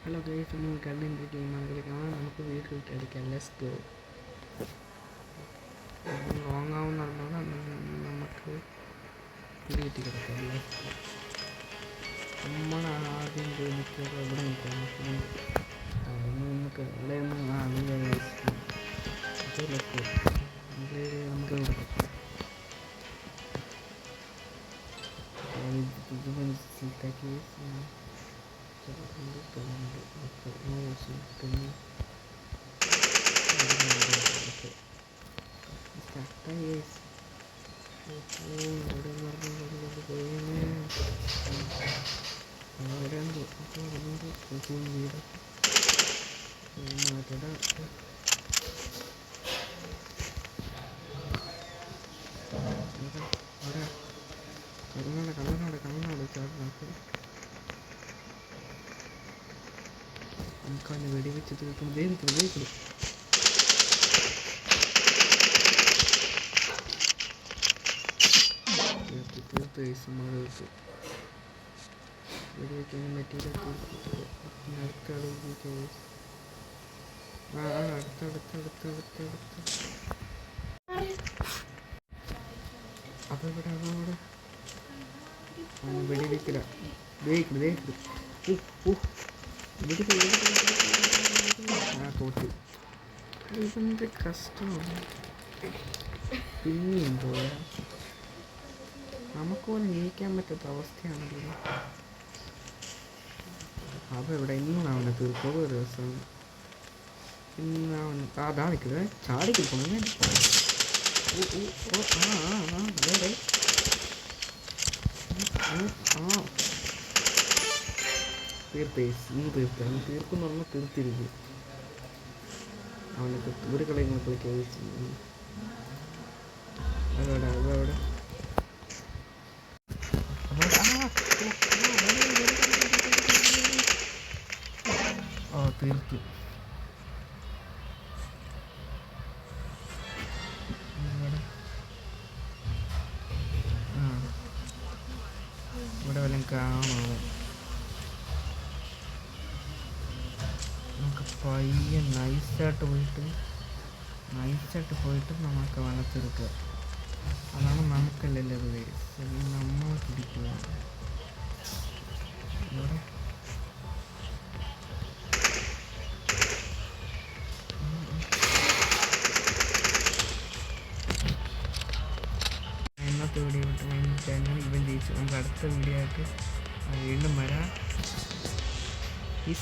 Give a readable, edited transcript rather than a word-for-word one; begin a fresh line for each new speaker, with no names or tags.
Hello guys, നമ്മൾ കണ്ടിൻ്റെ ഗെയിമാണ് കളിക്കുന്നത്. നമുക്ക് വീട്ടിലിട്ട് അടിക്കാം. Let's go. ലോങ് ആവുന്നതുകൊണ്ട് നമുക്ക് വീട്ടിൽ കിടക്കാം. Let's go. നമ്മൾ ആദ്യം ജോലിക്ക് എവിടെ നിൽക്കാം? നമുക്ക് എവിടെ നിന്ന് നമുക്ക് ഇവിടെ സെറ്റാക്കി കണ്ണാട് ചാടിനൊക്കെ നമുക്ക് അവനെ വെടിവെച്ച് തീർക്കണം. വേവിക്കണം തീർത്ത് വെടിവെക്കാൻ പറ്റിയില്ല. അതവിടെ വെടിവെക്കില്ല. തോറ്റ്. ഇതെന്ത് കഷ്ടമാണ്. പിന്നെയും പോയാ നമുക്ക് പോലും ജയിക്കാൻ പറ്റാത്ത അവസ്ഥയാണല്ലോ. അതെവിടെ ഇന്നാവനെ തീർക്കോ ഒരു ദിവസം. ഇന്നാവൻ അതാ നിൽക്കുന്നത്. ചാടിക്കിരിക്കണം. തീർക്കുന്നു പറഞ്ഞാൽ തീർത്തിരിക്കും. അവനൊക്കെ ഒരു കളികൾ കളിക്കാൻ അതവിടെ തീർത്തു. ഇവിടെ വല്ലതും കാണോ? നമുക്ക് പയ്യെ നൈസായിട്ട് പോയിട്ട് നമുക്ക് വനത്തെടുക്കുക. അതാണ് നമുക്കല്ലല്ലോ പേര്. നമ്മൾ പിടിക്കുക. ഇവിടെ ഇന്നത്തെ വീഡിയോ ചാനൽ ഇവൻ ജയിച്ചു. നമുക്ക് അടുത്ത വീഡിയോ ആയിട്ട് വീണ്ടും വരാം. ഈ